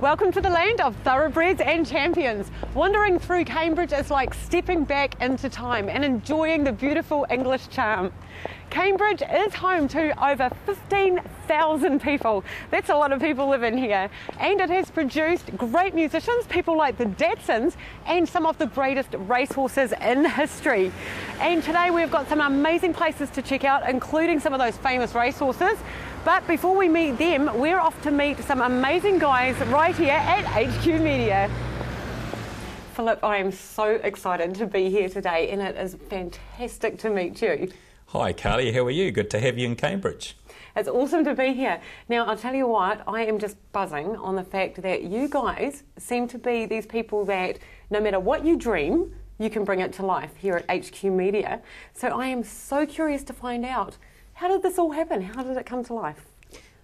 Welcome to the land of thoroughbreds and champions. Wandering through Cambridge is like stepping back into time and enjoying the beautiful English charm. Cambridge is home to over 15,000 people. That's a lot of people living here. And it has produced great musicians, people like the Datsons, and some of the greatest racehorses in history. And today we've got some amazing places to check out, including some of those famous racehorses. But before we meet them, we're off to meet some amazing guys right here at HQ Media. Philip, I am so excited to be here today, and it is fantastic to meet you. Hi Carly, how are you? Good to have you in Cambridge. It's awesome to be here. Now, I'll tell you what, I am just buzzing on the fact that you guys seem to be these people that no matter what you dream, you can bring it to life here at HQ Media. So I am so curious to find out, how did this all happen? How did it come to life?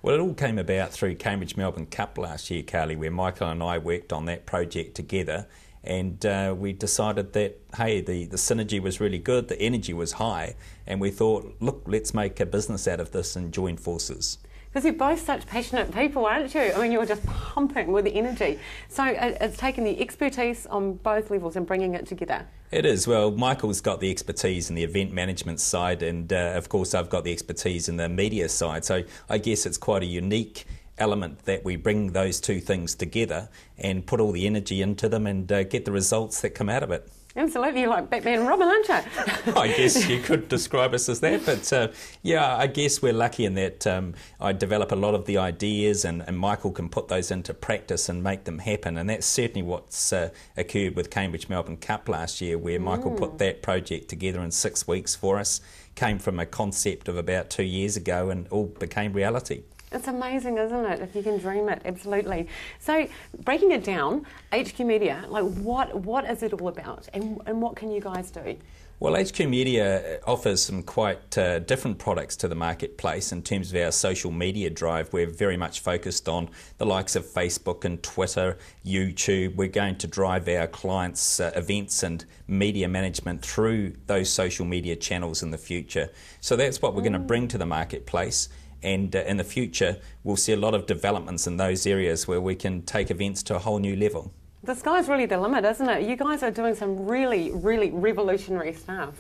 Well, it all came about through Cambridge Melbourne Cup last year, Carly, where Michael and I worked on that project together. And we decided that, hey, the synergy was really good, the energy was high, and we thought, look, let's make a business out of this and join forces. Because you're both such passionate people, aren't you? I mean, you're just pumping with energy. So it's taken the expertise on both levels and bringing it together. It is. Well, Michael's got the expertise in the event management side, and of course I've got the expertise in the media side. So I guess it's quite a unique element that we bring those two things together and put all the energy into them and get the results that come out of it. Absolutely, you're like Batman and Robin, aren't you? I guess you could describe us as that, but yeah, I guess we're lucky in that I develop a lot of the ideas and Michael can put those into practice and make them happen, and that's certainly what's occurred with Cambridge Melbourne Cup last year, where Michael put that project together in 6 weeks for us, came from a concept of about 2 years ago and all became reality. It's amazing, isn't it, if you can dream it, absolutely. So, breaking it down, HQ Media, like what is it all about and what can you guys do? Well, HQ Media offers some quite different products to the marketplace in terms of our social media drive. We're very much focused on the likes of Facebook and Twitter, YouTube. We're going to drive our clients' events and media management through those social media channels in the future. So that's what we're going to bring to the marketplace. And in the future, we'll see a lot of developments in those areas where we can take events to a whole new level. The sky's really the limit, isn't it? You guys are doing some really, really revolutionary stuff.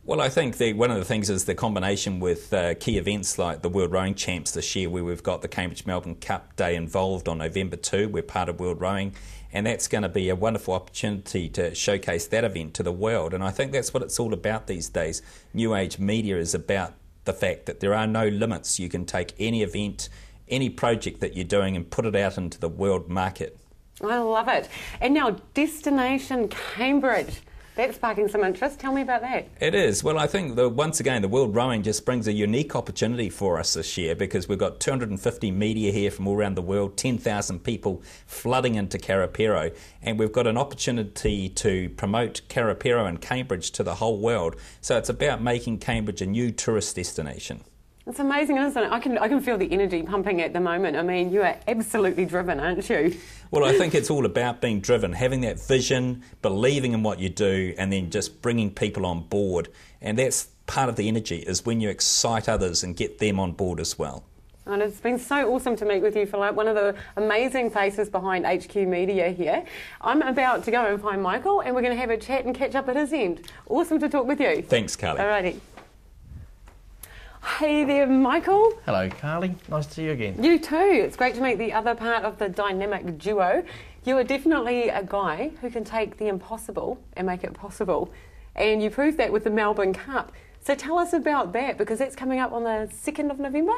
Well, I think one of the things is the combination with key events like the World Rowing Champs this year, where we've got the Cambridge Melbourne Cup Day involved on November 2. We're part of World Rowing, and that's going to be a wonderful opportunity to showcase that event to the world. And I think that's what it's all about these days. New age media is about the fact that there are no limits. You can take any event, any project that you're doing and put it out into the world market. I love it. And now, Destination Cambridge. That's sparking some interest. Tell me about that. It is. Well, I think once again the World Rowing just brings a unique opportunity for us this year, because we've got 250 media here from all around the world, 10,000 people flooding into Karapiro, and we've got an opportunity to promote Karapiro and Cambridge to the whole world. So it's about making Cambridge a new tourist destination. It's amazing, isn't it? I can feel the energy pumping at the moment. I mean, you are absolutely driven, aren't you? Well, I think it's all about being driven, having that vision, believing in what you do, and then just bringing people on board. And that's part of the energy, is when you excite others and get them on board as well. And it's been so awesome to meet with you, Philip, one of the amazing faces behind HQ Media here. I'm about to go and find Michael, and we're going to have a chat and catch up at his end. Awesome to talk with you. Thanks, Carly. Alrighty. Hey there, Michael. Hello, Carly. Nice to see you again. You too. It's great to meet the other part of the dynamic duo. You are definitely a guy who can take the impossible and make it possible. And you proved that with the Melbourne Cup. So tell us about that, because that's coming up on the 2nd of November.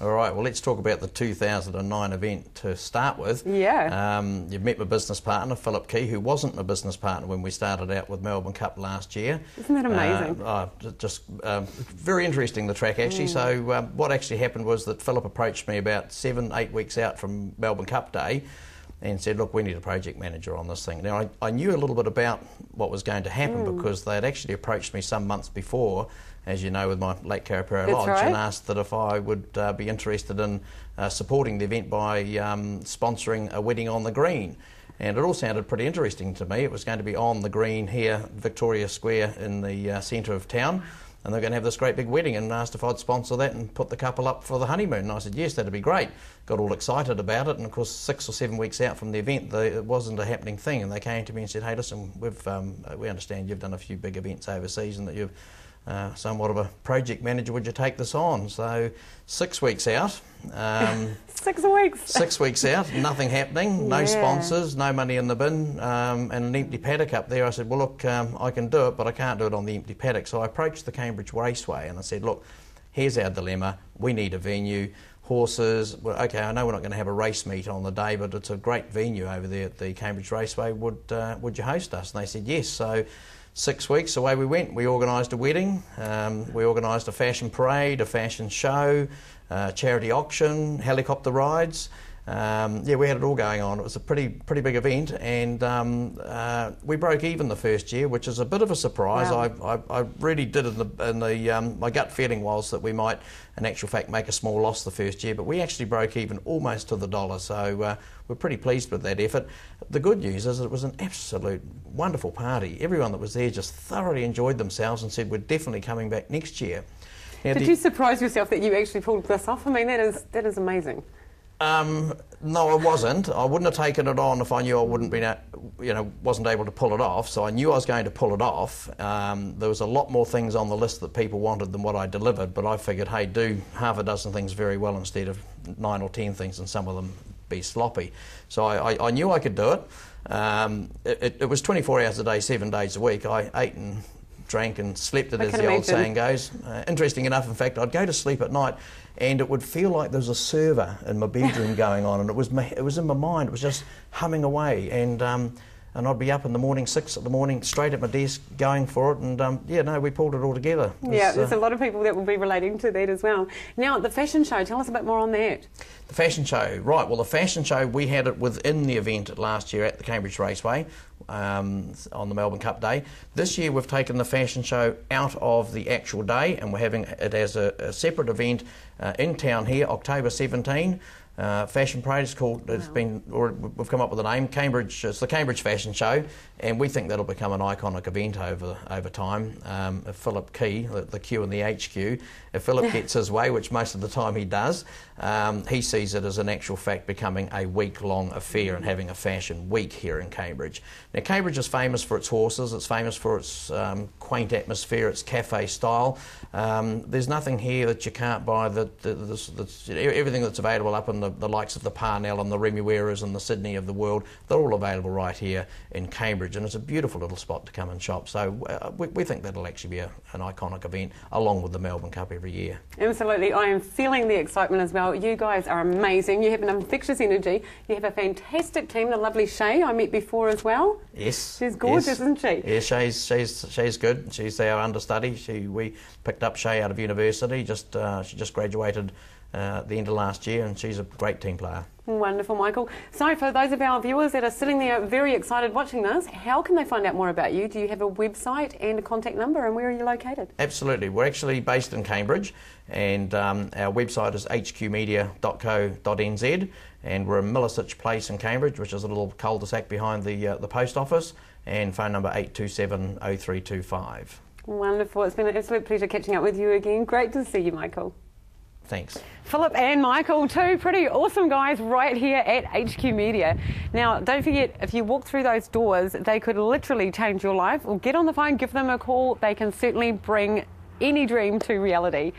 All right, well, let's talk about the 2009 event to start with. Yeah. You've met my business partner, Philip Key, who wasn't my business partner when we started out with Melbourne Cup last year. Isn't that amazing? Very interesting, the track, actually. So what actually happened was that Philip approached me about 7-8 weeks out from Melbourne Cup Day and said, look, we need a project manager on this thing. Now, I knew a little bit about what was going to happen because they had actually approached me some months before, as you know, with my Lake Karapiro Lodge, right, and asked that if I would be interested in supporting the event by sponsoring a wedding on the green. And it all sounded pretty interesting to me. It was going to be on the green here, Victoria Square in the centre of town. and they're going to have this great big wedding, and asked if I'd sponsor that and put the couple up for the honeymoon. And I said, yes, that'd be great. Got all excited about it, and of course 6 or 7 weeks out from the event, it wasn't a happening thing, and they came to me and said, hey, listen, we understand you've done a few big events overseas and that you've somewhat of a project manager, would you take this on? So 6 weeks out. 6 weeks. 6 weeks out, nothing happening, no sponsors, no money in the bin, and an empty paddock up there. I said, well, look, I can do it, but I can't do it on the empty paddock. So I approached the Cambridge Raceway and I said, look, here's our dilemma. We need a venue. Horses, well, okay, I know we're not going to have a race meet on the day, but it's a great venue over there at the Cambridge Raceway. Would you host us? And they said yes. So 6 weeks away we went. We organised a wedding, we organised a fashion parade, a fashion show, charity auction, helicopter rides. We had it all going on. It was a pretty big event, and we broke even the first year, which is a bit of a surprise. Wow. I really did my gut feeling was that we might, in actual fact, make a small loss the first year, but we actually broke even almost to the dollar, so we're pretty pleased with that effort. The good news is it was an absolute wonderful party. Everyone that was there just thoroughly enjoyed themselves and said we're definitely coming back next year. Now, Did you surprise yourself that you actually pulled this off? I mean, that is amazing. No, I wasn't. I wouldn't have taken it on if I knew I wasn't able to pull it off. So I knew I was going to pull it off. There was a lot more things on the list that people wanted than what I delivered, but I figured, hey, do half a dozen things very well instead of 9 or 10 things, and some of them be sloppy. So I knew I could do it. It was 24 hours a day, 7 days a week. I ate and drank and slept it, as the old saying goes. Interesting enough, in fact, I'd go to sleep at night and it would feel like there was a server in my bedroom going on, and it was in my mind. It was just humming away, and I'd be up in the morning, 6 in the morning, straight at my desk, going for it, and we pulled it all together. There's a lot of people that will be relating to that as well. Now, the fashion show, tell us a bit more on that. The fashion show, right. Well, the fashion show, we had it within the event last year at the Cambridge Raceway on the Melbourne Cup Day. This year we've taken the fashion show out of the actual day, and we're having it as a separate event in town here, October 17. Fashion parade is called. We've come up with a name. Cambridge. It's the Cambridge Fashion Show, and we think that'll become an iconic event over time. If Philip Key, the Q and the HQ, if Philip gets his way, which most of the time he does, he sees it as an actual fact becoming a week-long affair and having a fashion week here in Cambridge. Now, Cambridge is famous for its horses. It's famous for its quaint atmosphere, its cafe style. There's nothing here that you can't buy. Everything that's available up in the likes of the Parnell and the Remueras and the Sydney of the world, they're all available right here in Cambridge, and it's a beautiful little spot to come and shop. So we think that'll actually be an iconic event along with the Melbourne Cup every year. Absolutely. I am feeling the excitement as well. You guys are amazing. You have an infectious energy. You have a fantastic team. The lovely Shay I met before as well. Yes. She's gorgeous, yes. Isn't she? Yeah, Shay's good. She's our understudy. We picked up Shay out of university. She just graduated at the end of last year, and she's a great team player. Wonderful, Michael. So for those of our viewers that are sitting there very excited watching this, how can they find out more about you? Do you have a website and a contact number, and where are you located? Absolutely. We're actually based in Cambridge, and our website is hqmedia.co.nz, and we're in Millisich Place in Cambridge, which is a little cul-de-sac behind the post office, and phone number 827 0325. Wonderful. It's been an absolute pleasure catching up with you again. Great to see you, Michael. Thanks. Philip and Michael, two pretty awesome guys right here at HQ Media. Now, don't forget, if you walk through those doors, they could literally change your life. Or get on the phone, give them a call. They can certainly bring any dream to reality.